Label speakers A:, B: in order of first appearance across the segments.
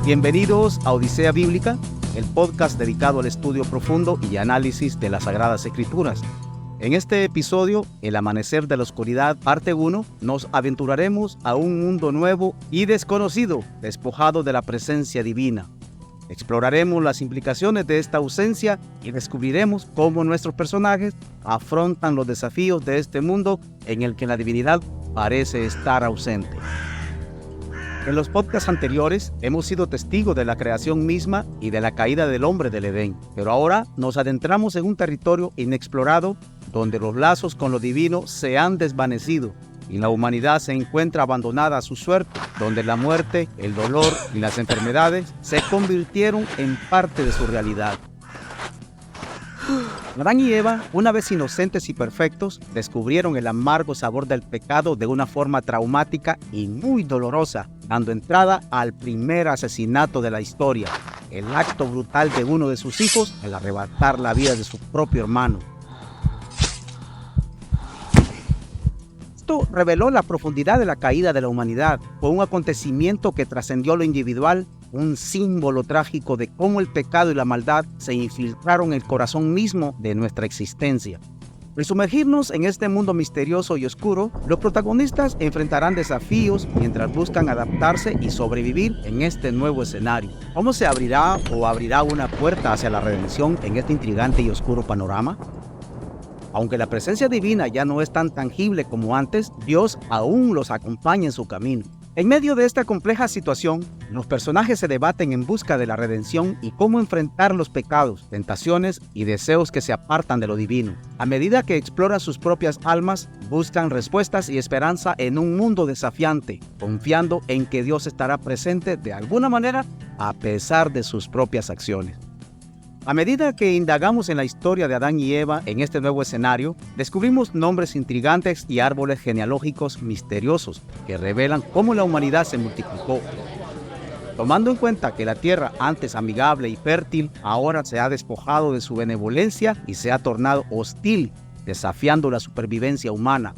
A: Bienvenidos a Odisea Bíblica, el podcast dedicado al estudio profundo y análisis de las Sagradas Escrituras. En este episodio, El Amanecer de la Oscuridad, parte 1, nos aventuraremos a un mundo nuevo y desconocido, despojado de la presencia divina. Exploraremos las implicaciones de esta ausencia y descubriremos cómo nuestros personajes afrontan los desafíos de este mundo en el que la divinidad parece estar ausente. En los podcasts anteriores hemos sido testigos de la creación misma y de la caída del hombre del Edén, pero ahora nos adentramos en un territorio inexplorado donde los lazos con lo divino se han desvanecido y la humanidad se encuentra abandonada a su suerte, donde la muerte, el dolor y las enfermedades se convirtieron en parte de su realidad. Adán y Eva, una vez inocentes y perfectos, descubrieron el amargo sabor del pecado de una forma traumática y muy dolorosa, dando entrada al primer asesinato de la historia, el acto brutal de uno de sus hijos al arrebatar la vida de su propio hermano. Esto reveló la profundidad de la caída de la humanidad. Fue un acontecimiento que trascendió lo individual, un símbolo trágico de cómo el pecado y la maldad se infiltraron en el corazón mismo de nuestra existencia. Al sumergirnos en este mundo misterioso y oscuro, los protagonistas enfrentarán desafíos mientras buscan adaptarse y sobrevivir en este nuevo escenario. ¿Cómo se abrirá o abrirá una puerta hacia la redención en este intrigante y oscuro panorama? Aunque la presencia divina ya no es tan tangible como antes, Dios aún los acompaña en su camino. En medio de esta compleja situación, los personajes se debaten en busca de la redención y cómo enfrentar los pecados, tentaciones y deseos que se apartan de lo divino. A medida que exploran sus propias almas, buscan respuestas y esperanza en un mundo desafiante, confiando en que Dios estará presente de alguna manera a pesar de sus propias acciones. A medida que indagamos en la historia de Adán y Eva en este nuevo escenario, descubrimos nombres intrigantes y árboles genealógicos misteriosos que revelan cómo la humanidad se multiplicó. Tomando en cuenta que la tierra, antes amigable y fértil, ahora se ha despojado de su benevolencia y se ha tornado hostil, desafiando la supervivencia humana.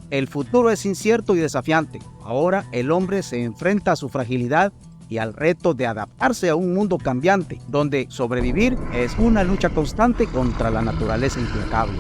A: El futuro es incierto y desafiante. Ahora el hombre se enfrenta a su fragilidad y al reto de adaptarse a un mundo cambiante, donde sobrevivir es una lucha constante contra la naturaleza implacable.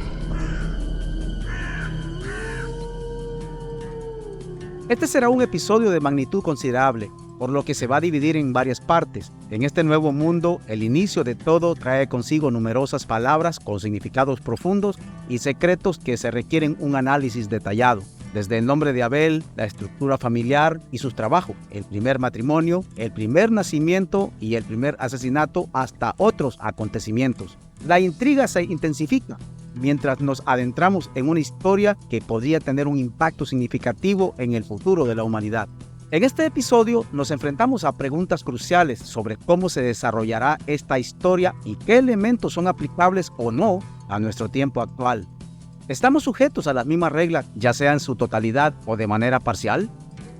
A: Este será un episodio de magnitud considerable, por lo que se va a dividir en varias partes. En este nuevo mundo, el inicio de todo trae consigo numerosas palabras con significados profundos y secretos que se requieren un análisis detallado. Desde el nombre de Abel, la estructura familiar y sus trabajos, el primer matrimonio, el primer nacimiento y el primer asesinato, hasta otros acontecimientos. La intriga se intensifica mientras nos adentramos en una historia que podría tener un impacto significativo en el futuro de la humanidad. En este episodio nos enfrentamos a preguntas cruciales sobre cómo se desarrollará esta historia y qué elementos son aplicables o no a nuestro tiempo actual. ¿Estamos sujetos a las mismas reglas, ya sea en su totalidad o de manera parcial?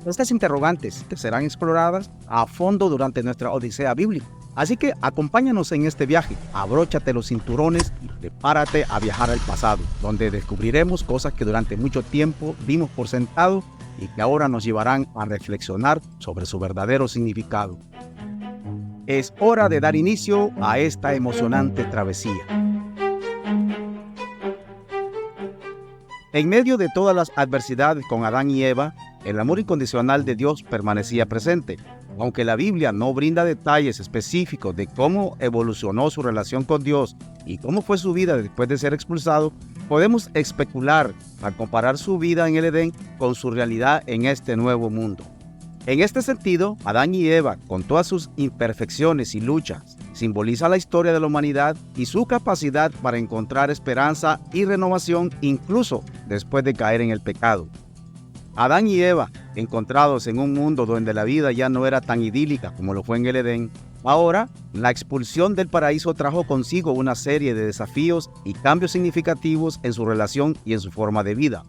A: Estas interrogantes serán exploradas a fondo durante nuestra Odisea Bíblica. Así que acompáñanos en este viaje, abróchate los cinturones y prepárate a viajar al pasado, donde descubriremos cosas que durante mucho tiempo dimos por sentado y que ahora nos llevarán a reflexionar sobre su verdadero significado. Es hora de dar inicio a esta emocionante travesía. En medio de todas las adversidades con Adán y Eva, el amor incondicional de Dios permanecía presente. Aunque la Biblia no brinda detalles específicos de cómo evolucionó su relación con Dios y cómo fue su vida después de ser expulsado, podemos especular al comparar su vida en el Edén con su realidad en este nuevo mundo. En este sentido, Adán y Eva, con todas sus imperfecciones y luchas, simboliza la historia de la humanidad y su capacidad para encontrar esperanza y renovación incluso después de caer en el pecado. Adán y Eva, encontrados en un mundo donde la vida ya no era tan idílica como lo fue en el Edén, ahora la expulsión del paraíso trajo consigo una serie de desafíos y cambios significativos en su relación y en su forma de vida.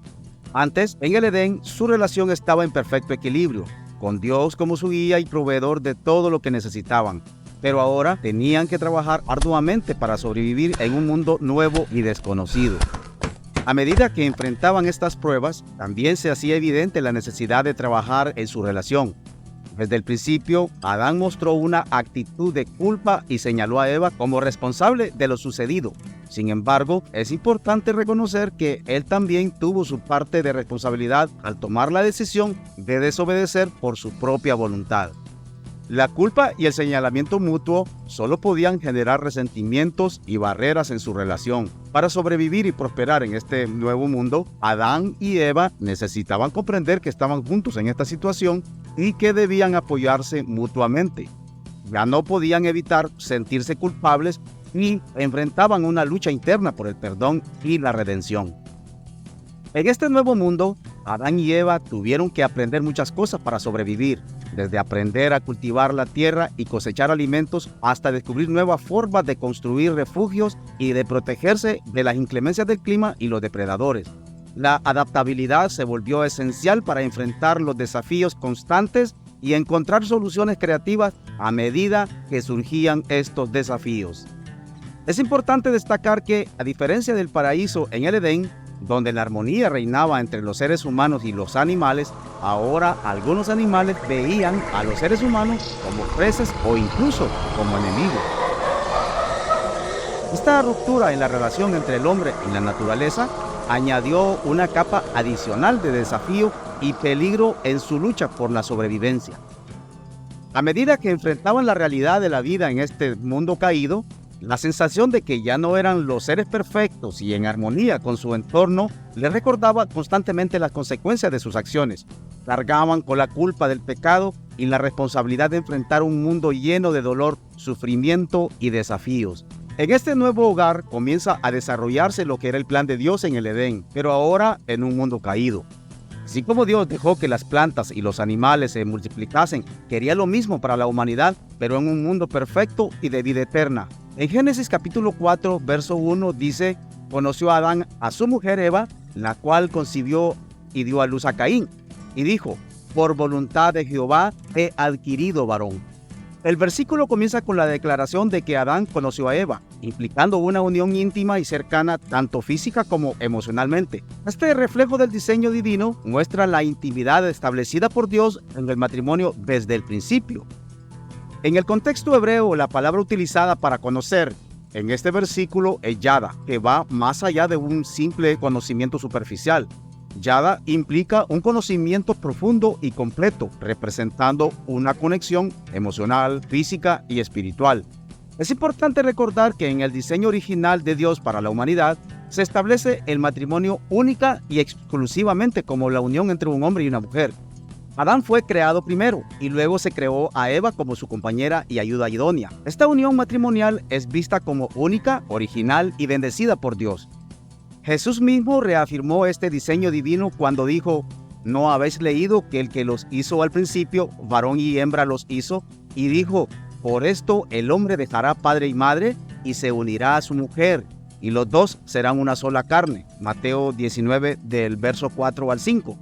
A: Antes, en el Edén, su relación estaba en perfecto equilibrio, con Dios como su guía y proveedor de todo lo que necesitaban. pero ahora tenían que trabajar arduamente para sobrevivir en un mundo nuevo y desconocido. A medida que enfrentaban estas pruebas, también se hacía evidente la necesidad de trabajar en su relación. Desde el principio, Adán mostró una actitud de culpa y señaló a Eva como responsable de lo sucedido. Sin embargo, es importante reconocer que él también tuvo su parte de responsabilidad al tomar la decisión de desobedecer por su propia voluntad. La culpa y el señalamiento mutuo solo podían generar resentimientos y barreras en su relación. Para sobrevivir y prosperar en este nuevo mundo, Adán y Eva necesitaban comprender que estaban juntos en esta situación y que debían apoyarse mutuamente. Ya no podían evitar sentirse culpables y enfrentaban una lucha interna por el perdón y la redención. En este nuevo mundo, Adán y Eva tuvieron que aprender muchas cosas para sobrevivir, desde aprender a cultivar la tierra y cosechar alimentos hasta descubrir nuevas formas de construir refugios y de protegerse de las inclemencias del clima y los depredadores. La adaptabilidad se volvió esencial para enfrentar los desafíos constantes y encontrar soluciones creativas a medida que surgían estos desafíos. Es importante destacar que, a diferencia del paraíso en el Edén, donde la armonía reinaba entre los seres humanos y los animales, ahora algunos animales veían a los seres humanos como presas o incluso como enemigos. Esta ruptura en la relación entre el hombre y la naturaleza añadió una capa adicional de desafío y peligro en su lucha por la sobrevivencia. A medida que enfrentaban la realidad de la vida en este mundo caído, la sensación de que ya no eran los seres perfectos y en armonía con su entorno les recordaba constantemente las consecuencias de sus acciones. Cargaban con la culpa del pecado y la responsabilidad de enfrentar un mundo lleno de dolor, sufrimiento y desafíos. En este nuevo hogar comienza a desarrollarse lo que era el plan de Dios en el Edén, pero ahora en un mundo caído. Así como Dios dejó que las plantas y los animales se multiplicasen, quería lo mismo para la humanidad, pero en un mundo perfecto y de vida eterna. En Génesis capítulo 4, verso 1 dice: conoció a Adán a su mujer Eva, la cual concibió y dio a luz a Caín, y dijo: por voluntad de Jehová he adquirido varón. El versículo comienza con la declaración de que Adán conoció a Eva, implicando una unión íntima y cercana tanto física como emocionalmente. Este reflejo del diseño divino muestra la intimidad establecida por Dios en el matrimonio desde el principio. En el contexto hebreo, la palabra utilizada para conocer en este versículo es yada, que va más allá de un simple conocimiento superficial. Yada implica un conocimiento profundo y completo, representando una conexión emocional, física y espiritual. Es importante recordar que en el diseño original de Dios para la humanidad, se establece el matrimonio única y exclusivamente como la unión entre un hombre y una mujer. Adán fue creado primero y luego se creó a Eva como su compañera y ayuda idónea. Esta unión matrimonial es vista como única, original y bendecida por Dios. Jesús mismo reafirmó este diseño divino cuando dijo: ¿no habéis leído que el que los hizo al principio, varón y hembra los hizo? Y dijo: por esto el hombre dejará padre y madre y se unirá a su mujer, y los dos serán una sola carne. Mateo 19 del verso 4 al 5.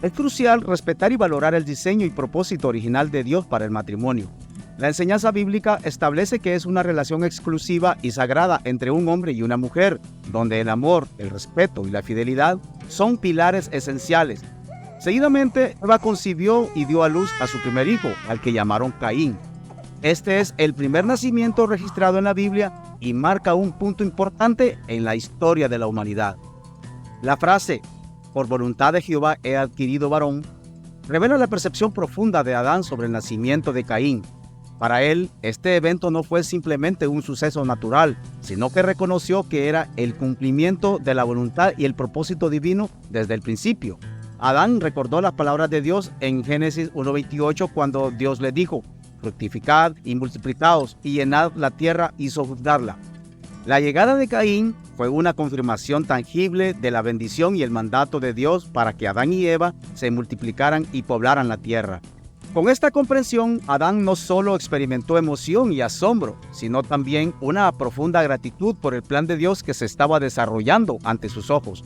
A: Es crucial respetar y valorar el diseño y propósito original de Dios para el matrimonio. La enseñanza bíblica establece que es una relación exclusiva y sagrada entre un hombre y una mujer, donde el amor, el respeto y la fidelidad son pilares esenciales. Seguidamente, Eva concibió y dio a luz a su primer hijo, al que llamaron Caín. Este es el primer nacimiento registrado en la Biblia y marca un punto importante en la historia de la humanidad. La frase, por voluntad de Jehová he adquirido varón, revela la percepción profunda de Adán sobre el nacimiento de Caín. Para él, este evento no fue simplemente un suceso natural, sino que reconoció que era el cumplimiento de la voluntad y el propósito divino desde el principio. Adán recordó las palabras de Dios en Génesis 1:28 cuando Dios le dijo: fructificad y multiplicaos y llenad la tierra y sojuzgadla. La llegada de Caín fue una confirmación tangible de la bendición y el mandato de Dios para que Adán y Eva se multiplicaran y poblaran la tierra. Con esta comprensión, Adán no solo experimentó emoción y asombro, sino también una profunda gratitud por el plan de Dios que se estaba desarrollando ante sus ojos.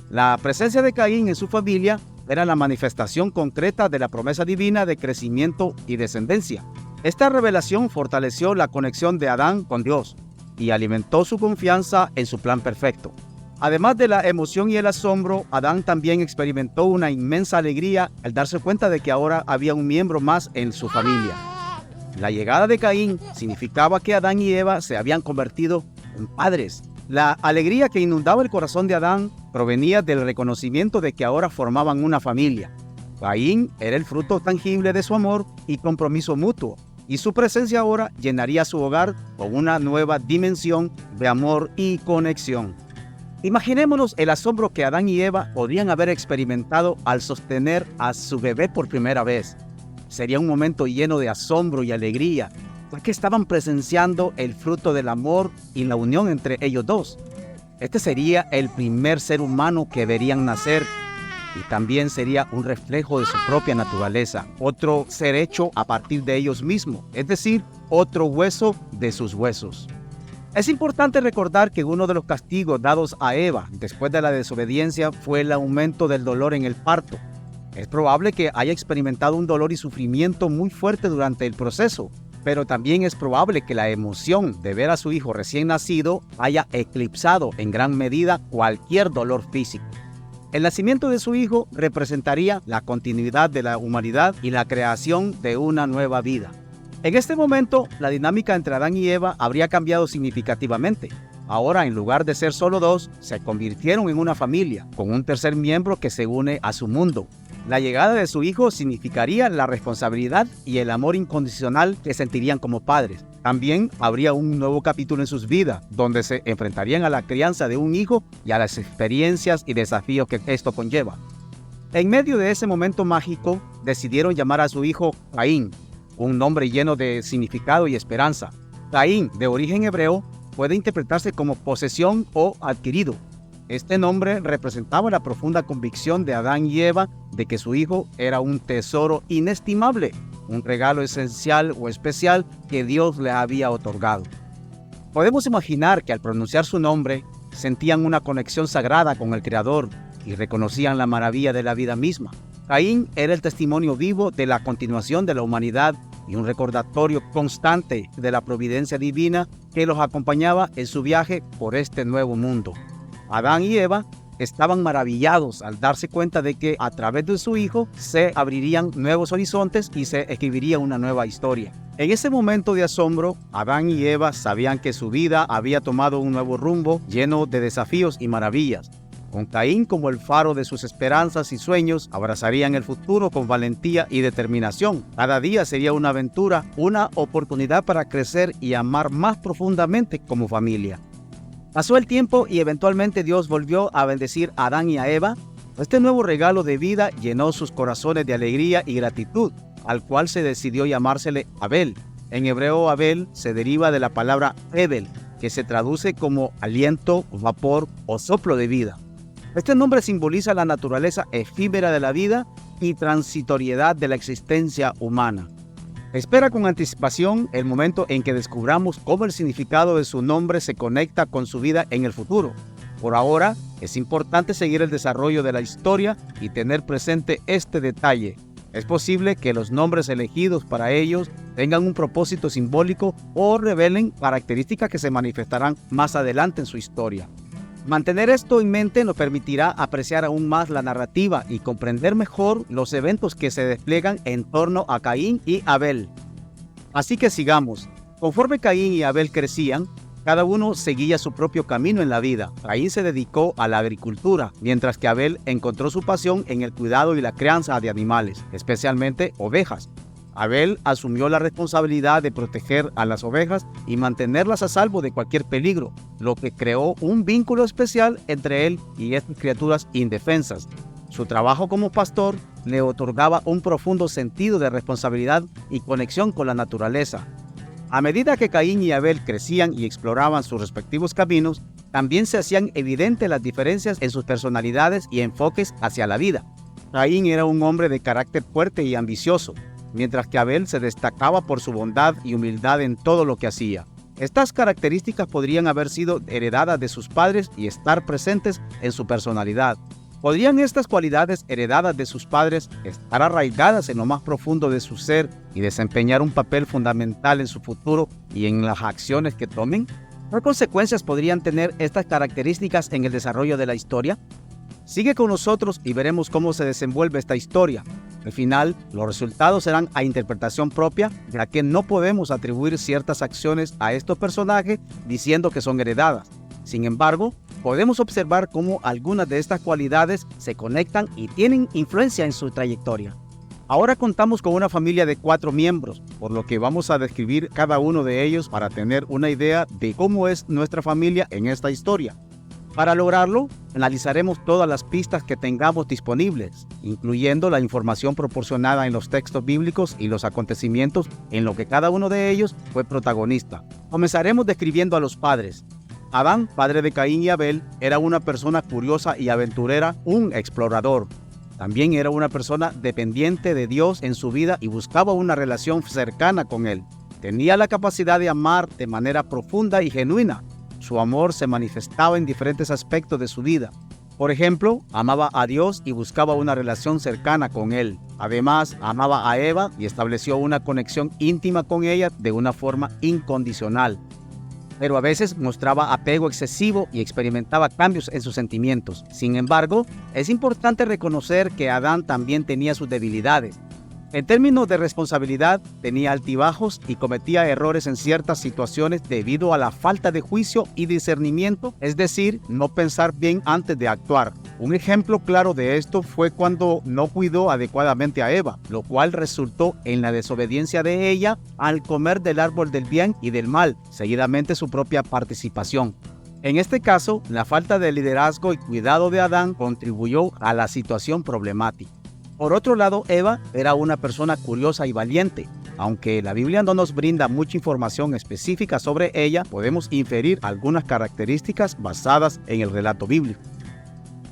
A: La presencia de Caín en su familia era la manifestación concreta de la promesa divina de crecimiento y descendencia. Esta revelación fortaleció la conexión de Adán con Dios y alimentó su confianza en su plan perfecto. Además de la emoción y el asombro, Adán también experimentó una inmensa alegría al darse cuenta de que ahora había un miembro más en su familia. La llegada de Caín significaba que Adán y Eva se habían convertido en padres. La alegría que inundaba el corazón de Adán provenía del reconocimiento de que ahora formaban una familia. Caín era el fruto tangible de su amor y compromiso mutuo, y su presencia ahora llenaría su hogar con una nueva dimensión de amor y conexión. Imaginémonos el asombro que Adán y Eva podrían haber experimentado al sostener a su bebé por primera vez. Sería un momento lleno de asombro y alegría, ya que estaban presenciando el fruto del amor y la unión entre ellos dos. Este sería el primer ser humano que verían nacer y también sería un reflejo de su propia naturaleza, otro ser hecho a partir de ellos mismos, es decir, otro hueso de sus huesos. Es importante recordar que uno de los castigos dados a Eva después de la desobediencia fue el aumento del dolor en el parto. Es probable que haya experimentado un dolor y sufrimiento muy fuerte durante el proceso, pero también es probable que la emoción de ver a su hijo recién nacido haya eclipsado en gran medida cualquier dolor físico. El nacimiento de su hijo representaría la continuidad de la humanidad y la creación de una nueva vida. En este momento, la dinámica entre Adán y Eva habría cambiado significativamente. Ahora, en lugar de ser solo dos, se convirtieron en una familia, con un tercer miembro que se une a su mundo. La llegada de su hijo significaría la responsabilidad y el amor incondicional que sentirían como padres. También habría un nuevo capítulo en sus vidas, donde se enfrentarían a la crianza de un hijo y a las experiencias y desafíos que esto conlleva. En medio de ese momento mágico, decidieron llamar a su hijo Caín, un nombre lleno de significado y esperanza. Caín, de origen hebreo, puede interpretarse como posesión o adquirido. Este nombre representaba la profunda convicción de Adán y Eva de que su hijo era un tesoro inestimable, un regalo esencial o especial que Dios le había otorgado. Podemos imaginar que al pronunciar su nombre, sentían una conexión sagrada con el Creador y reconocían la maravilla de la vida misma. Caín era el testimonio vivo de la continuación de la humanidad y un recordatorio constante de la providencia divina que los acompañaba en su viaje por este nuevo mundo. Adán y Eva estaban maravillados al darse cuenta de que a través de su hijo se abrirían nuevos horizontes y se escribiría una nueva historia. En ese momento de asombro, Adán y Eva sabían que su vida había tomado un nuevo rumbo lleno de desafíos y maravillas. Con Caín como el faro de sus esperanzas y sueños, abrazarían el futuro con valentía y determinación. Cada día sería una aventura, una oportunidad para crecer y amar más profundamente como familia. Pasó el tiempo y eventualmente Dios volvió a bendecir a Adán y a Eva. Este nuevo regalo de vida llenó sus corazones de alegría y gratitud, al cual se decidió llamársele Abel. En hebreo, Abel se deriva de la palabra Hebel, que se traduce como aliento, vapor o soplo de vida. Este nombre simboliza la naturaleza efímera de la vida y transitoriedad de la existencia humana. Espera con anticipación el momento en que descubramos cómo el significado de su nombre se conecta con su vida en el futuro. Por ahora, es importante seguir el desarrollo de la historia y tener presente este detalle. Es posible que los nombres elegidos para ellos tengan un propósito simbólico o revelen características que se manifestarán más adelante en su historia. Mantener esto en mente nos permitirá apreciar aún más la narrativa y comprender mejor los eventos que se despliegan en torno a Caín y Abel. Así que sigamos. Conforme Caín y Abel crecían, cada uno seguía su propio camino en la vida. Caín se dedicó a la agricultura, mientras que Abel encontró su pasión en el cuidado y la crianza de animales, especialmente ovejas. Abel asumió la responsabilidad de proteger a las ovejas y mantenerlas a salvo de cualquier peligro, lo que creó un vínculo especial entre él y estas criaturas indefensas. Su trabajo como pastor le otorgaba un profundo sentido de responsabilidad y conexión con la naturaleza. A medida que Caín y Abel crecían y exploraban sus respectivos caminos, también se hacían evidentes las diferencias en sus personalidades y enfoques hacia la vida. Caín era un hombre de carácter fuerte y ambicioso, mientras que Abel se destacaba por su bondad y humildad en todo lo que hacía. Estas características podrían haber sido heredadas de sus padres y estar presentes en su personalidad. ¿Podrían estas cualidades heredadas de sus padres estar arraigadas en lo más profundo de su ser y desempeñar un papel fundamental en su futuro y en las acciones que tomen? ¿Qué consecuencias podrían tener estas características en el desarrollo de la historia? Sigue con nosotros y veremos cómo se desenvuelve esta historia. Al final, los resultados serán a interpretación propia, ya que no podemos atribuir ciertas acciones a estos personajes diciendo que son heredadas. Sin embargo, podemos observar cómo algunas de estas cualidades se conectan y tienen influencia en su trayectoria. Ahora contamos con una familia de 4 miembros, por lo que vamos a describir cada uno de ellos para tener una idea de cómo es nuestra familia en esta historia. Para lograrlo, analizaremos todas las pistas que tengamos disponibles, incluyendo la información proporcionada en los textos bíblicos y los acontecimientos en los que cada uno de ellos fue protagonista. Comenzaremos describiendo a los padres. Adán, padre de Caín y Abel, era una persona curiosa y aventurera, un explorador. También era una persona dependiente de Dios en su vida y buscaba una relación cercana con Él. Tenía la capacidad de amar de manera profunda y genuina. Su amor se manifestaba en diferentes aspectos de su vida. Por ejemplo, amaba a Dios y buscaba una relación cercana con Él. Además, amaba a Eva y estableció una conexión íntima con ella de una forma incondicional. Pero a veces mostraba apego excesivo y experimentaba cambios en sus sentimientos. Sin embargo, es importante reconocer que Adán también tenía sus debilidades. En términos de responsabilidad, tenía altibajos y cometía errores en ciertas situaciones debido a la falta de juicio y discernimiento, es decir, no pensar bien antes de actuar. Un ejemplo claro de esto fue cuando no cuidó adecuadamente a Eva, lo cual resultó en la desobediencia de ella al comer del árbol del bien y del mal, seguidamente su propia participación. En este caso, la falta de liderazgo y cuidado de Adán contribuyó a la situación problemática. Por otro lado, Eva era una persona curiosa y valiente. Aunque la Biblia no nos brinda mucha información específica sobre ella, podemos inferir algunas características basadas en el relato bíblico.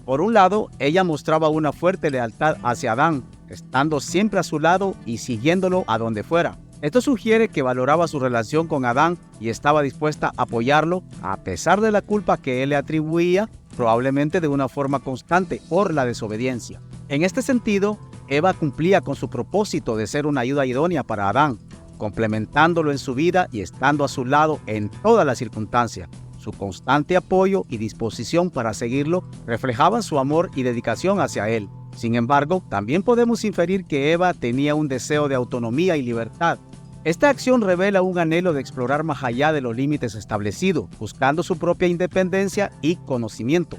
A: Por un lado, ella mostraba una fuerte lealtad hacia Adán, estando siempre a su lado y siguiéndolo a donde fuera. Esto sugiere que valoraba su relación con Adán y estaba dispuesta a apoyarlo a pesar de la culpa que él le atribuía, probablemente de una forma constante por la desobediencia. En este sentido, Eva cumplía con su propósito de ser una ayuda idónea para Adán, complementándolo en su vida y estando a su lado en todas las circunstancias. Su constante apoyo y disposición para seguirlo reflejaban su amor y dedicación hacia él. Sin embargo, también podemos inferir que Eva tenía un deseo de autonomía y libertad. Esta acción revela un anhelo de explorar más allá de los límites establecidos, buscando su propia independencia y conocimiento.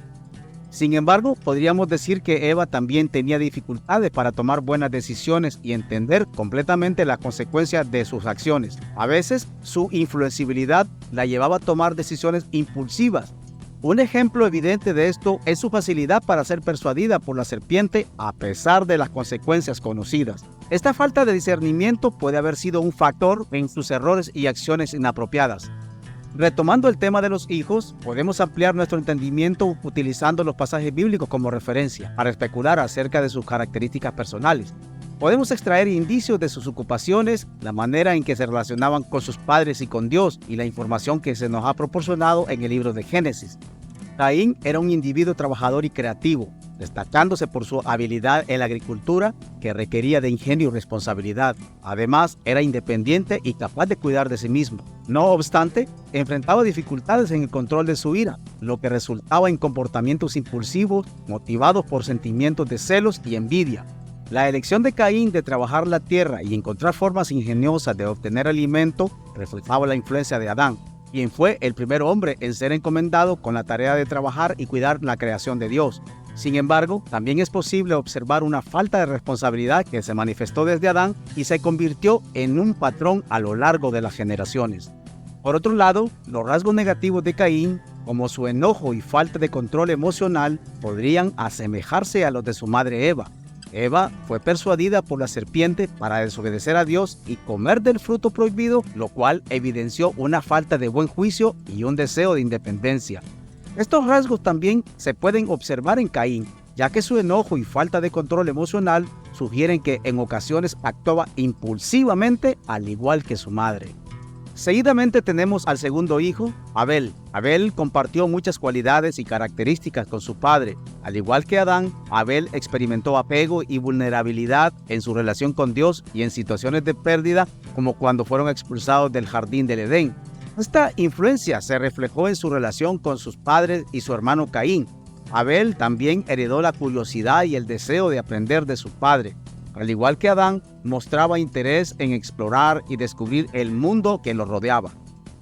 A: Sin embargo, podríamos decir que Eva también tenía dificultades para tomar buenas decisiones y entender completamente las consecuencias de sus acciones. A veces, su influenciabilidad la llevaba a tomar decisiones impulsivas. Un ejemplo evidente de esto es su facilidad para ser persuadida por la serpiente a pesar de las consecuencias conocidas. Esta falta de discernimiento puede haber sido un factor en sus errores y acciones inapropiadas. Retomando el tema de los hijos, podemos ampliar nuestro entendimiento utilizando los pasajes bíblicos como referencia para especular acerca de sus características personales. Podemos extraer indicios de sus ocupaciones, la manera en que se relacionaban con sus padres y con Dios y la información que se nos ha proporcionado en el libro de Génesis. Caín era un individuo trabajador y creativo, destacándose por su habilidad en la agricultura que requería de ingenio y responsabilidad. Además, era independiente y capaz de cuidar de sí mismo. No obstante, enfrentaba dificultades en el control de su ira, lo que resultaba en comportamientos impulsivos motivados por sentimientos de celos y envidia. La elección de Caín de trabajar la tierra y encontrar formas ingeniosas de obtener alimento reflejaba la influencia de Adán, quien fue el primer hombre en ser encomendado con la tarea de trabajar y cuidar la creación de Dios. Sin embargo, también es posible observar una falta de responsabilidad que se manifestó desde Adán y se convirtió en un patrón a lo largo de las generaciones. Por otro lado, los rasgos negativos de Caín, como su enojo y falta de control emocional, podrían asemejarse a los de su madre Eva. Eva fue persuadida por la serpiente para desobedecer a Dios y comer del fruto prohibido, lo cual evidenció una falta de buen juicio y un deseo de independencia. Estos rasgos también se pueden observar en Caín, ya que su enojo y falta de control emocional sugieren que en ocasiones actuaba impulsivamente al igual que su madre. Seguidamente tenemos al segundo hijo, Abel. Abel compartió muchas cualidades y características con su padre. Al igual que Adán, Abel experimentó apego y vulnerabilidad en su relación con Dios y en situaciones de pérdida, como cuando fueron expulsados del jardín del Edén. Esta influencia se reflejó en su relación con sus padres y su hermano Caín. Abel también heredó la curiosidad y el deseo de aprender de su padre. Al igual que Adán, mostraba interés en explorar y descubrir el mundo que lo rodeaba.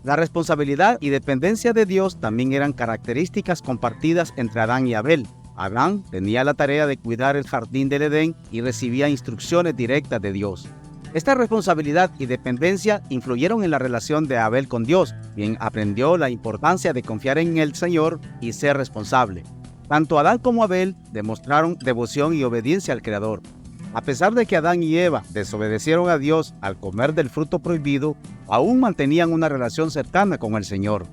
A: La responsabilidad y dependencia de Dios también eran características compartidas entre Adán y Abel. Adán tenía la tarea de cuidar el jardín del Edén y recibía instrucciones directas de Dios. Esta responsabilidad y dependencia influyeron en la relación de Abel con Dios, quien aprendió la importancia de confiar en el Señor y ser responsable. Tanto Adán como Abel demostraron devoción y obediencia al Creador. A pesar de que Adán y Eva desobedecieron a Dios al comer del fruto prohibido, aún mantenían una relación cercana con el Señor.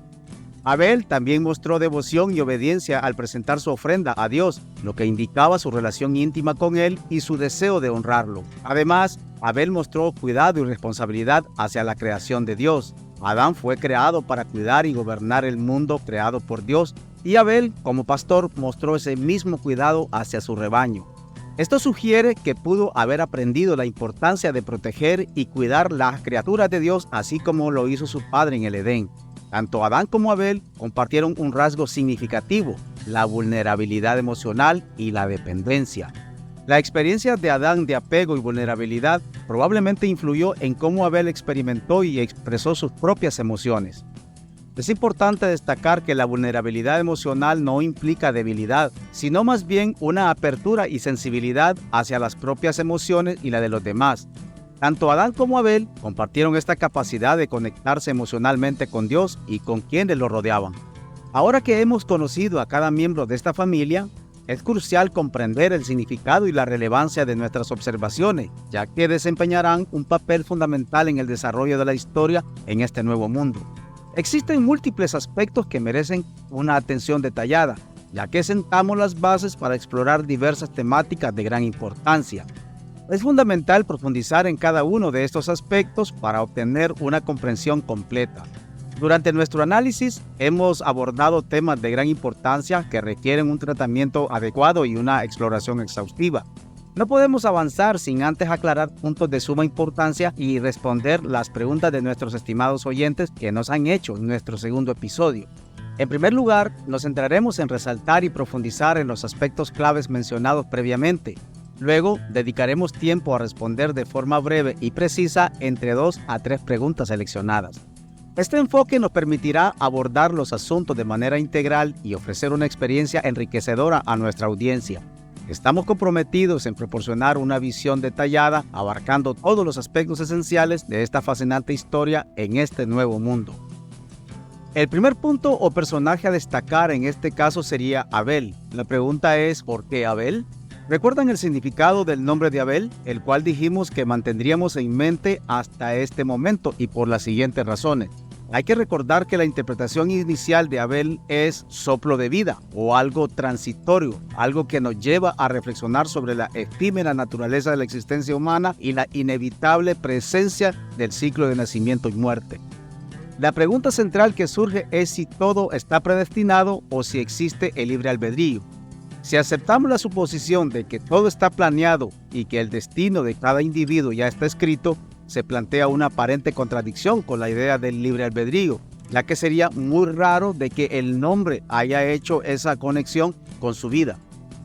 A: Abel también mostró devoción y obediencia al presentar su ofrenda a Dios, lo que indicaba su relación íntima con Él y su deseo de honrarlo. Además, Abel mostró cuidado y responsabilidad hacia la creación de Dios. Adán fue creado para cuidar y gobernar el mundo creado por Dios, y Abel, como pastor, mostró ese mismo cuidado hacia su rebaño. Esto sugiere que pudo haber aprendido la importancia de proteger y cuidar las criaturas de Dios, así como lo hizo su padre en el Edén. Tanto Adán como Abel compartieron un rasgo significativo, la vulnerabilidad emocional y la dependencia. La experiencia de Adán de apego y vulnerabilidad probablemente influyó en cómo Abel experimentó y expresó sus propias emociones. Es importante destacar que la vulnerabilidad emocional no implica debilidad, sino más bien una apertura y sensibilidad hacia las propias emociones y la de los demás. Tanto Adán como Abel compartieron esta capacidad de conectarse emocionalmente con Dios y con quienes lo rodeaban. Ahora que hemos conocido a cada miembro de esta familia, es crucial comprender el significado y la relevancia de nuestras observaciones, ya que desempeñarán un papel fundamental en el desarrollo de la historia en este nuevo mundo. Existen múltiples aspectos que merecen una atención detallada, ya que sentamos las bases para explorar diversas temáticas de gran importancia. Es fundamental profundizar en cada uno de estos aspectos para obtener una comprensión completa. Durante nuestro análisis hemos abordado temas de gran importancia que requieren un tratamiento adecuado y una exploración exhaustiva. No podemos avanzar sin antes aclarar puntos de suma importancia y responder las preguntas de nuestros estimados oyentes que nos han hecho en nuestro segundo episodio. En primer lugar, nos centraremos en resaltar y profundizar en los aspectos claves mencionados previamente. Luego, dedicaremos tiempo a responder de forma breve y precisa entre 2 a 3 preguntas seleccionadas. Este enfoque nos permitirá abordar los asuntos de manera integral y ofrecer una experiencia enriquecedora a nuestra audiencia. Estamos comprometidos en proporcionar una visión detallada, abarcando todos los aspectos esenciales de esta fascinante historia en este nuevo mundo. El primer punto o personaje a destacar en este caso sería Abel. La pregunta es, ¿por qué Abel? ¿Recuerdan el significado del nombre de Abel? El cual dijimos que mantendríamos en mente hasta este momento y por las siguientes razones. Hay que recordar que la interpretación inicial de Abel es soplo de vida o algo transitorio, algo que nos lleva a reflexionar sobre la efímera naturaleza de la existencia humana y la inevitable presencia del ciclo de nacimiento y muerte. La pregunta central que surge es si todo está predestinado o si existe el libre albedrío. Si aceptamos la suposición de que todo está planeado y que el destino de cada individuo ya está escrito, se plantea una aparente contradicción con la idea del libre albedrío, ya que sería muy raro de que el nombre haya hecho esa conexión con su vida.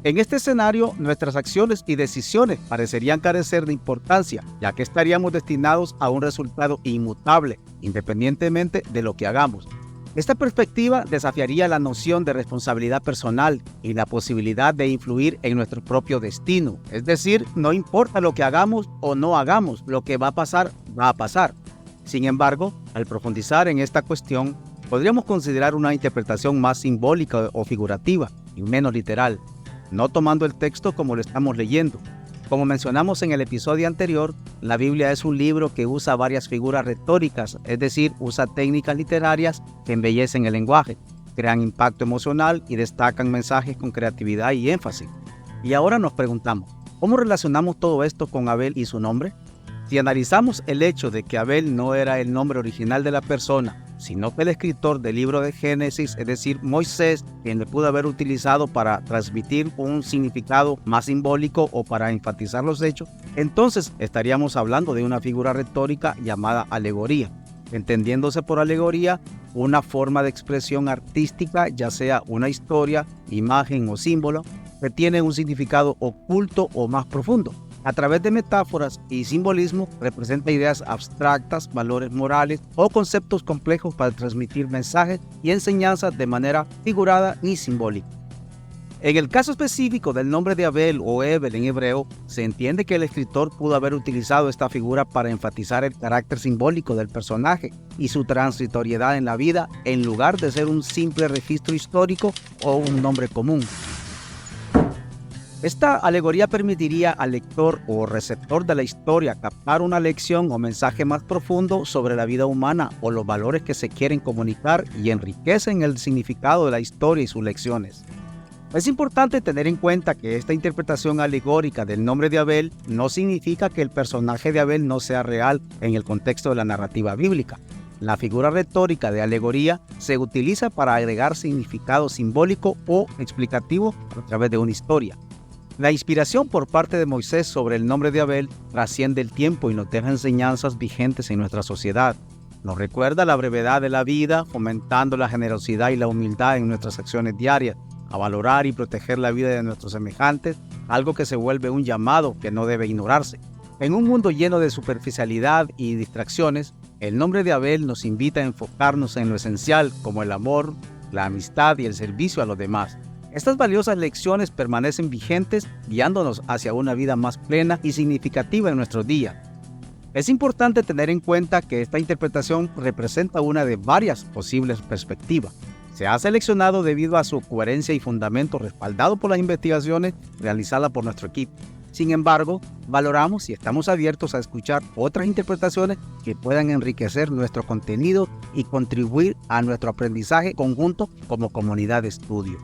A: En este escenario, nuestras acciones y decisiones parecerían carecer de importancia, ya que estaríamos destinados a un resultado inmutable, independientemente de lo que hagamos. Esta perspectiva desafiaría la noción de responsabilidad personal y la posibilidad de influir en nuestro propio destino. Es decir, no importa lo que hagamos o no hagamos, lo que va a pasar, va a pasar. Sin embargo, al profundizar en esta cuestión, podríamos considerar una interpretación más simbólica o figurativa y menos literal, no tomando el texto como lo estamos leyendo. Como mencionamos en el episodio anterior, la Biblia es un libro que usa varias figuras retóricas, es decir, usa técnicas literarias que embellecen el lenguaje, crean impacto emocional y destacan mensajes con creatividad y énfasis. Y ahora nos preguntamos, ¿cómo relacionamos todo esto con Abel y su nombre? Si analizamos el hecho de que Abel no era el nombre original de la persona, sino que el escritor del libro de Génesis, es decir, Moisés, quien le pudo haber utilizado para transmitir un significado más simbólico o para enfatizar los hechos, entonces estaríamos hablando de una figura retórica llamada alegoría, entendiéndose por alegoría una forma de expresión artística, ya sea una historia, imagen o símbolo, que tiene un significado oculto o más profundo. A través de metáforas y simbolismo representa ideas abstractas, valores morales o conceptos complejos para transmitir mensajes y enseñanzas de manera figurada y simbólica. En el caso específico del nombre de Abel o Hebel en hebreo, se entiende que el escritor pudo haber utilizado esta figura para enfatizar el carácter simbólico del personaje y su transitoriedad en la vida, en lugar de ser un simple registro histórico o un nombre común. Esta alegoría permitiría al lector o receptor de la historia captar una lección o mensaje más profundo sobre la vida humana o los valores que se quieren comunicar y enriquecen el significado de la historia y sus lecciones. Es importante tener en cuenta que esta interpretación alegórica del nombre de Abel no significa que el personaje de Abel no sea real en el contexto de la narrativa bíblica. La figura retórica de alegoría se utiliza para agregar significado simbólico o explicativo a través de una historia. La inspiración por parte de Moisés sobre el nombre de Abel trasciende el tiempo y nos deja enseñanzas vigentes en nuestra sociedad. Nos recuerda la brevedad de la vida, fomentando la generosidad y la humildad en nuestras acciones diarias, a valorar y proteger la vida de nuestros semejantes, algo que se vuelve un llamado que no debe ignorarse. En un mundo lleno de superficialidad y distracciones, el nombre de Abel nos invita a enfocarnos en lo esencial, como el amor, la amistad y el servicio a los demás. Estas valiosas lecciones permanecen vigentes, guiándonos hacia una vida más plena y significativa en nuestros días. Es importante tener en cuenta que esta interpretación representa una de varias posibles perspectivas. Se ha seleccionado debido a su coherencia y fundamento respaldado por las investigaciones realizadas por nuestro equipo. Sin embargo, valoramos y estamos abiertos a escuchar otras interpretaciones que puedan enriquecer nuestro contenido y contribuir a nuestro aprendizaje conjunto como comunidad de estudio.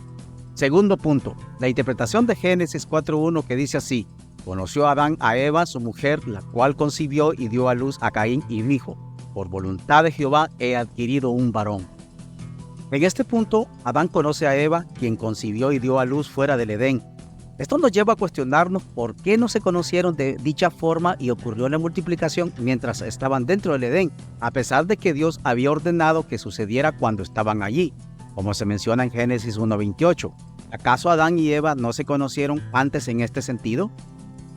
A: Segundo punto, la interpretación de Génesis 4.1 que dice así: conoció Adán a Eva, su mujer, la cual concibió y dio a luz a Caín y dijo: por voluntad de Jehová he adquirido un varón. En este punto, Adán conoce a Eva, quien concibió y dio a luz fuera del Edén. Esto nos lleva a cuestionarnos por qué no se conocieron de dicha forma y ocurrió la multiplicación mientras estaban dentro del Edén, a pesar de que Dios había ordenado que sucediera cuando estaban allí, como se menciona en Génesis 1.28. ¿Acaso Adán y Eva no se conocieron antes en este sentido?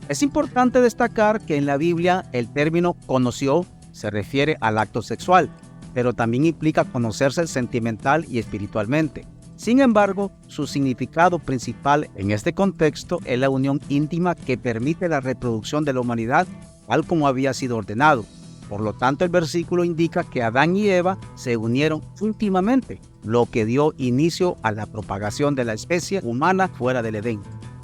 A: Es importante destacar que en la Biblia el término conoció se refiere al acto sexual, pero también implica conocerse sentimental y espiritualmente. Sin embargo, su significado principal en este contexto es la unión íntima que permite la reproducción de la humanidad tal como había sido ordenado. Por lo tanto, el versículo indica que Adán y Eva se unieron íntimamente, lo que dio inicio a la propagación de la especie humana fuera del Edén.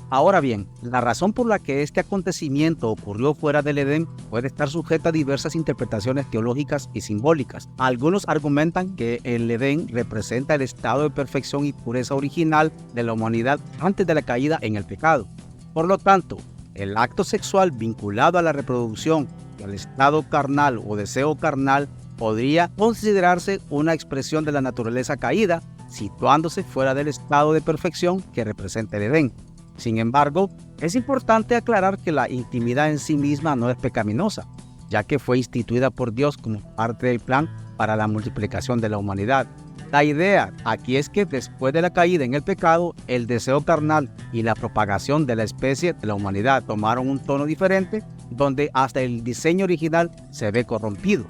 A: Ahora bien, la razón por la que este acontecimiento ocurrió fuera del Edén puede estar sujeta a diversas interpretaciones teológicas y simbólicas. Algunos argumentan que el Edén representa el estado de perfección y pureza original de la humanidad antes de la caída en el pecado. Por lo tanto, el acto sexual vinculado a la reproducción y al estado carnal o deseo carnal podría considerarse una expresión de la naturaleza caída, situándose fuera del estado de perfección que representa el Edén. Sin embargo, es importante aclarar que la intimidad en sí misma no es pecaminosa, ya que fue instituida por Dios como parte del plan para la multiplicación de la humanidad. La idea aquí es que después de la caída en el pecado, el deseo carnal y la propagación de la especie de la humanidad tomaron un tono diferente, donde hasta el diseño original se ve corrompido.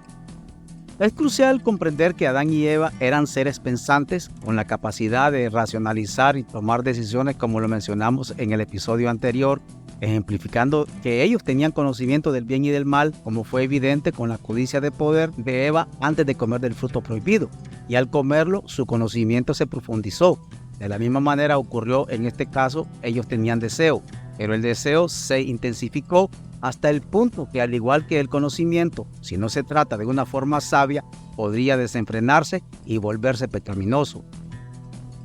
A: Es crucial comprender que Adán y Eva eran seres pensantes con la capacidad de racionalizar y tomar decisiones, como lo mencionamos en el episodio anterior, ejemplificando que ellos tenían conocimiento del bien y del mal, como fue evidente con la codicia de poder de Eva antes de comer del fruto prohibido, y al comerlo su conocimiento se profundizó. De la misma manera ocurrió en este caso, ellos tenían deseo, pero el deseo se intensificó hasta el punto que, al igual que el conocimiento, si no se trata de una forma sabia, podría desenfrenarse y volverse pecaminoso.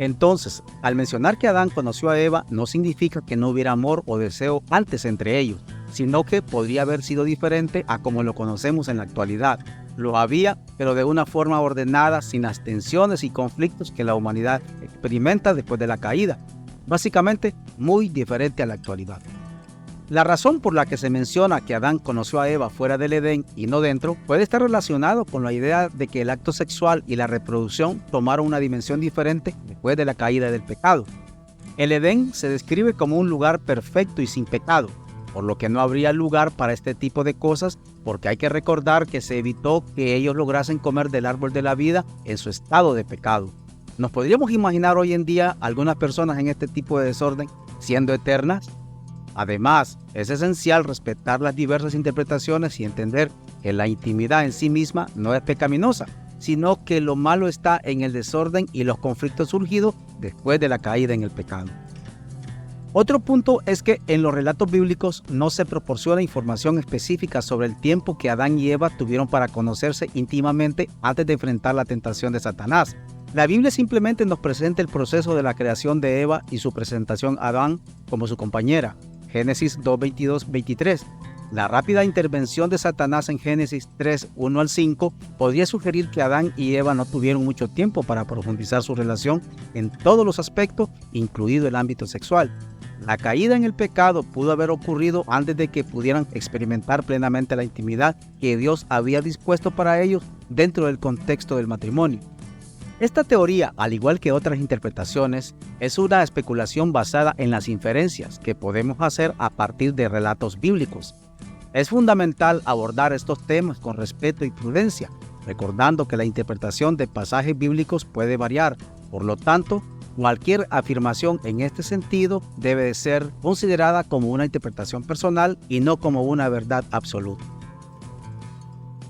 A: Entonces, al mencionar que Adán conoció a Eva, no significa que no hubiera amor o deseo antes entre ellos, sino que podría haber sido diferente a como lo conocemos en la actualidad. Lo había, pero de una forma ordenada, sin las tensiones y conflictos que la humanidad experimenta después de la caída. Básicamente, muy diferente a la actualidad. La razón por la que se menciona que Adán conoció a Eva fuera del Edén y no dentro puede estar relacionado con la idea de que el acto sexual y la reproducción tomaron una dimensión diferente después de la caída del pecado. El Edén se describe como un lugar perfecto y sin pecado, por lo que no habría lugar para este tipo de cosas, porque hay que recordar que se evitó que ellos lograsen comer del árbol de la vida en su estado de pecado. ¿Nos podríamos imaginar hoy en día algunas personas en este tipo de desorden siendo eternas? Además, es esencial respetar las diversas interpretaciones y entender que la intimidad en sí misma no es pecaminosa, sino que lo malo está en el desorden y los conflictos surgidos después de la caída en el pecado. Otro punto es que en los relatos bíblicos no se proporciona información específica sobre el tiempo que Adán y Eva tuvieron para conocerse íntimamente antes de enfrentar la tentación de Satanás. La Biblia simplemente nos presenta el proceso de la creación de Eva y su presentación a Adán como su compañera. Génesis 2:22-23. La rápida intervención de Satanás en Génesis 3:1-5 podría sugerir que Adán y Eva no tuvieron mucho tiempo para profundizar su relación en todos los aspectos, incluido el ámbito sexual. La caída en el pecado pudo haber ocurrido antes de que pudieran experimentar plenamente la intimidad que Dios había dispuesto para ellos dentro del contexto del matrimonio. Esta teoría, al igual que otras interpretaciones, es una especulación basada en las inferencias que podemos hacer a partir de relatos bíblicos. Es fundamental abordar estos temas con respeto y prudencia, recordando que la interpretación de pasajes bíblicos puede variar. Por lo tanto, cualquier afirmación en este sentido debe de ser considerada como una interpretación personal y no como una verdad absoluta.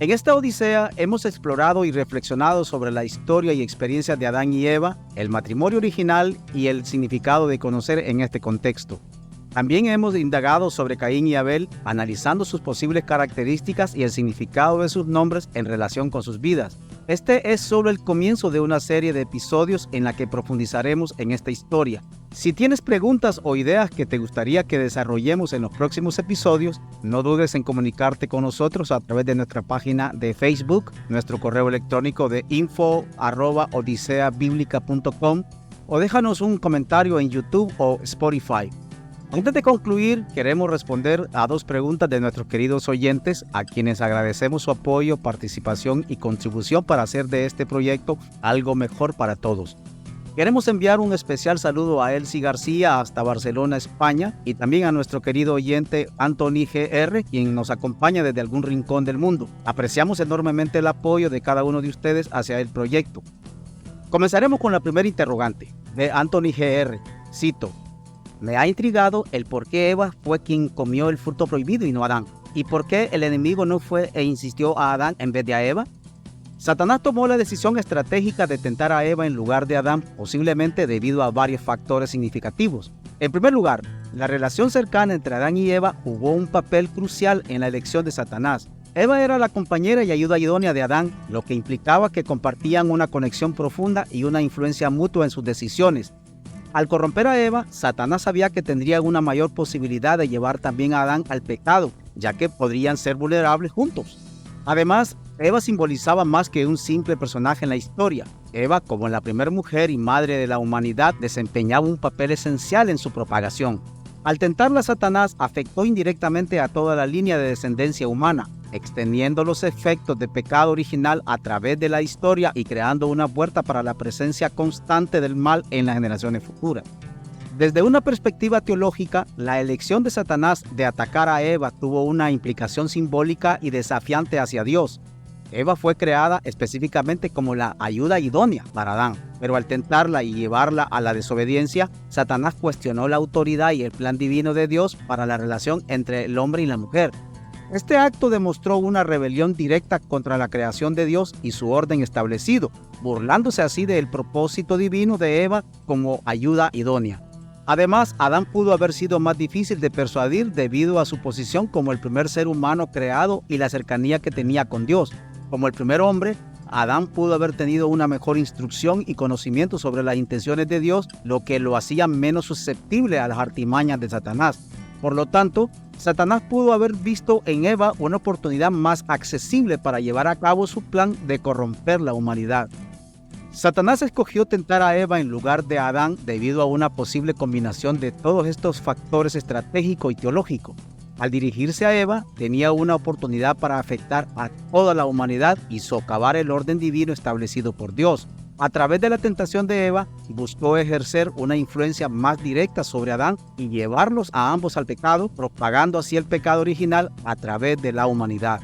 A: En esta odisea hemos explorado y reflexionado sobre la historia y experiencia de Adán y Eva, el matrimonio original y el significado de conocer en este contexto. También hemos indagado sobre Caín y Abel, analizando sus posibles características y el significado de sus nombres en relación con sus vidas. Este es solo el comienzo de una serie de episodios en la que profundizaremos en esta historia. Si tienes preguntas o ideas que te gustaría que desarrollemos en los próximos episodios, no dudes en comunicarte con nosotros a través de nuestra página de Facebook, nuestro correo electrónico de info@odiseabiblica.com o déjanos un comentario en YouTube o Spotify. Antes de concluir, queremos responder a 2 preguntas de nuestros queridos oyentes, a quienes agradecemos su apoyo, participación y contribución para hacer de este proyecto algo mejor para todos. Queremos enviar un especial saludo a Elsie García hasta Barcelona, España, y también a nuestro querido oyente Anthony GR, quien nos acompaña desde algún rincón del mundo. Apreciamos enormemente el apoyo de cada uno de ustedes hacia el proyecto. Comenzaremos con la primera interrogante, de Anthony GR. Cito: me ha intrigado el por qué Eva fue quien comió el fruto prohibido y no Adán. ¿Y por qué el enemigo no fue e insistió a Adán en vez de a Eva? Satanás tomó la decisión estratégica de tentar a Eva en lugar de Adán, posiblemente debido a varios factores significativos. En primer lugar, la relación cercana entre Adán y Eva jugó un papel crucial en la elección de Satanás. Eva era la compañera y ayuda idónea de Adán, lo que implicaba que compartían una conexión profunda y una influencia mutua en sus decisiones. Al corromper a Eva, Satanás sabía que tendría una mayor posibilidad de llevar también a Adán al pecado, ya que podrían ser vulnerables juntos. Además, Eva simbolizaba más que un simple personaje en la historia. Eva, como la primera mujer y madre de la humanidad, desempeñaba un papel esencial en su propagación. Al tentarla, Satanás afectó indirectamente a toda la línea de descendencia humana, extendiendo los efectos de pecado original a través de la historia y creando una puerta para la presencia constante del mal en las generaciones futuras. Desde una perspectiva teológica, la elección de Satanás de atacar a Eva tuvo una implicación simbólica y desafiante hacia Dios. Eva fue creada específicamente como la ayuda idónea para Adán, pero al tentarla y llevarla a la desobediencia, Satanás cuestionó la autoridad y el plan divino de Dios para la relación entre el hombre y la mujer. Este acto demostró una rebelión directa contra la creación de Dios y su orden establecido, burlándose así del propósito divino de Eva como ayuda idónea. Además, Adán pudo haber sido más difícil de persuadir debido a su posición como el primer ser humano creado y la cercanía que tenía con Dios. Como el primer hombre, Adán pudo haber tenido una mejor instrucción y conocimiento sobre las intenciones de Dios, lo que lo hacía menos susceptible a las artimañas de Satanás. Por lo tanto, Satanás pudo haber visto en Eva una oportunidad más accesible para llevar a cabo su plan de corromper la humanidad. Satanás escogió tentar a Eva en lugar de a Adán debido a una posible combinación de todos estos factores estratégico y teológico. Al dirigirse a Eva, tenía una oportunidad para afectar a toda la humanidad y socavar el orden divino establecido por Dios. A través de la tentación de Eva, buscó ejercer una influencia más directa sobre Adán y llevarlos a ambos al pecado, propagando así el pecado original a través de la humanidad.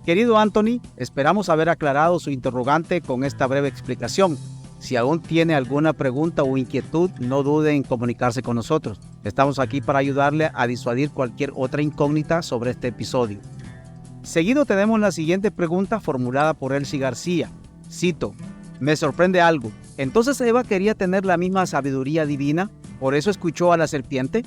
A: Querido Anthony, esperamos haber aclarado su interrogante con esta breve explicación. Si aún tiene alguna pregunta o inquietud, no dude en comunicarse con nosotros. Estamos aquí para ayudarle a disuadir cualquier otra incógnita sobre este episodio. Seguido tenemos la siguiente pregunta formulada por Elsie García. Cito: me sorprende algo. ¿Entonces Eva quería tener la misma sabiduría divina? ¿Por eso escuchó a la serpiente?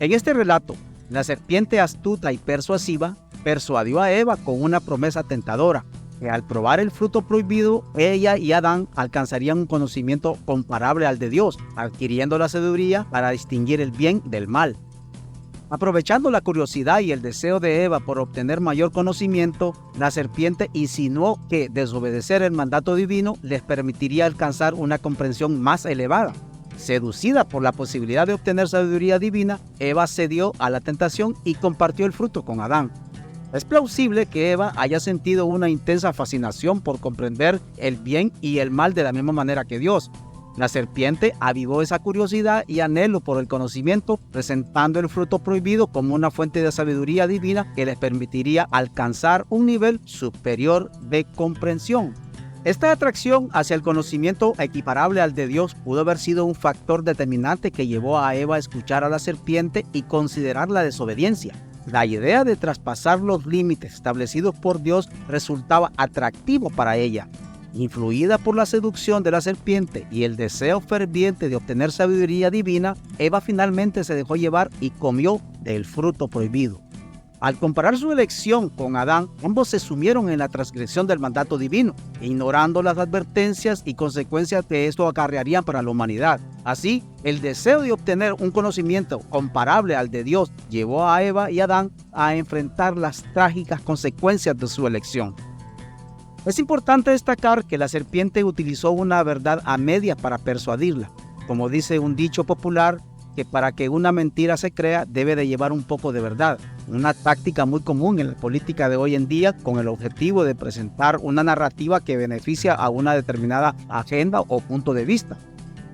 A: En este relato, la serpiente astuta y persuasiva persuadió a Eva con una promesa tentadora, que al probar el fruto prohibido, ella y Adán alcanzarían un conocimiento comparable al de Dios, adquiriendo la sabiduría para distinguir el bien del mal. Aprovechando la curiosidad y el deseo de Eva por obtener mayor conocimiento, la serpiente insinuó que desobedecer el mandato divino les permitiría alcanzar una comprensión más elevada. Seducida por la posibilidad de obtener sabiduría divina, Eva cedió a la tentación y compartió el fruto con Adán. Es plausible que Eva haya sentido una intensa fascinación por comprender el bien y el mal de la misma manera que Dios. La serpiente avivó esa curiosidad y anhelo por el conocimiento, presentando el fruto prohibido como una fuente de sabiduría divina que les permitiría alcanzar un nivel superior de comprensión. Esta atracción hacia el conocimiento equiparable al de Dios pudo haber sido un factor determinante que llevó a Eva a escuchar a la serpiente y considerar la desobediencia. La idea de traspasar los límites establecidos por Dios resultaba atractivo para ella. Influida por la seducción de la serpiente y el deseo ferviente de obtener sabiduría divina, Eva finalmente se dejó llevar y comió del fruto prohibido. Al comparar su elección con Adán, ambos se sumieron en la transgresión del mandato divino, ignorando las advertencias y consecuencias que esto acarrearía para la humanidad. Así, el deseo de obtener un conocimiento comparable al de Dios llevó a Eva y Adán a enfrentar las trágicas consecuencias de su elección. Es importante destacar que la serpiente utilizó una verdad a medias para persuadirla. Como dice un dicho popular, que para que una mentira se crea debe de llevar un poco de verdad. Una táctica muy común en la política de hoy en día con el objetivo de presentar una narrativa que beneficia a una determinada agenda o punto de vista.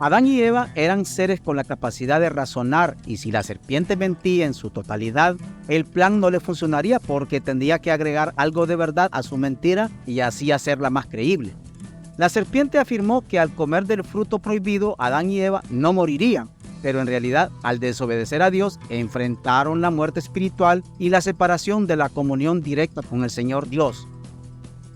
A: Adán y Eva eran seres con la capacidad de razonar y si la serpiente mentía en su totalidad, el plan no le funcionaría porque tendría que agregar algo de verdad a su mentira y así hacerla más creíble. La serpiente afirmó que al comer del fruto prohibido, Adán y Eva no morirían, pero en realidad, al desobedecer a Dios, enfrentaron la muerte espiritual y la separación de la comunión directa con el Señor Dios.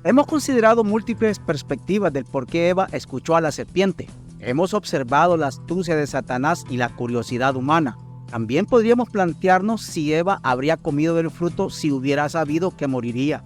A: Hemos considerado múltiples perspectivas del por qué Eva escuchó a la serpiente. Hemos observado la astucia de Satanás y la curiosidad humana. También podríamos plantearnos si Eva habría comido del fruto si hubiera sabido que moriría.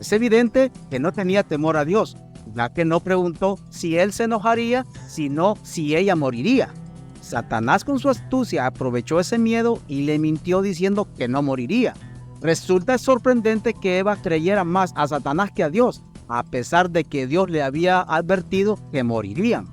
A: Es evidente que no tenía temor a Dios, ya que no preguntó si él se enojaría, sino si ella moriría. Satanás con su astucia aprovechó ese miedo y le mintió diciendo que no moriría. Resulta sorprendente que Eva creyera más a Satanás que a Dios, a pesar de que Dios le había advertido que morirían.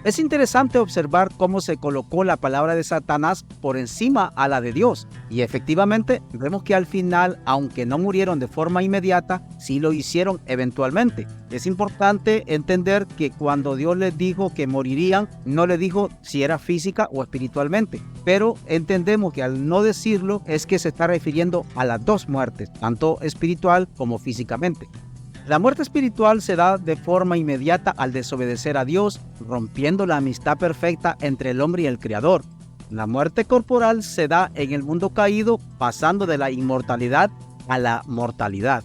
A: Es interesante observar cómo se colocó la palabra de Satanás por encima a la de Dios. Y efectivamente vemos que al final, aunque no murieron de forma inmediata, sí lo hicieron eventualmente. Es importante entender que cuando Dios les dijo que morirían, no le dijo si era física o espiritualmente. Pero entendemos que al no decirlo es que se está refiriendo a las dos muertes, tanto espiritual como físicamente. La muerte espiritual se da de forma inmediata al desobedecer a Dios, rompiendo la amistad perfecta entre el hombre y el Creador. La muerte corporal se da en el mundo caído, pasando de la inmortalidad a la mortalidad.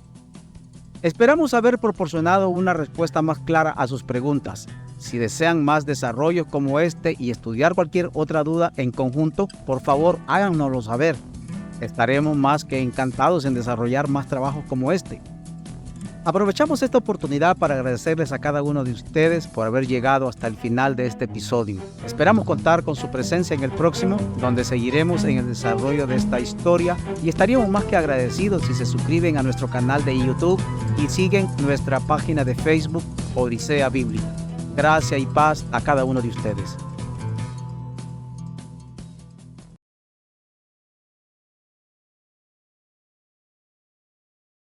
A: Esperamos haber proporcionado una respuesta más clara a sus preguntas. Si desean más desarrollos como este y estudiar cualquier otra duda en conjunto, por favor háganoslo saber. Estaremos más que encantados en desarrollar más trabajos como este. Aprovechamos esta oportunidad para agradecerles a cada uno de ustedes por haber llegado hasta el final de este episodio. Esperamos contar con su presencia en el próximo, donde seguiremos en el desarrollo de esta historia y estaríamos más que agradecidos si se suscriben a nuestro canal de YouTube y siguen nuestra página de Facebook Odisea Bíblica. Gracias y paz a cada uno de ustedes.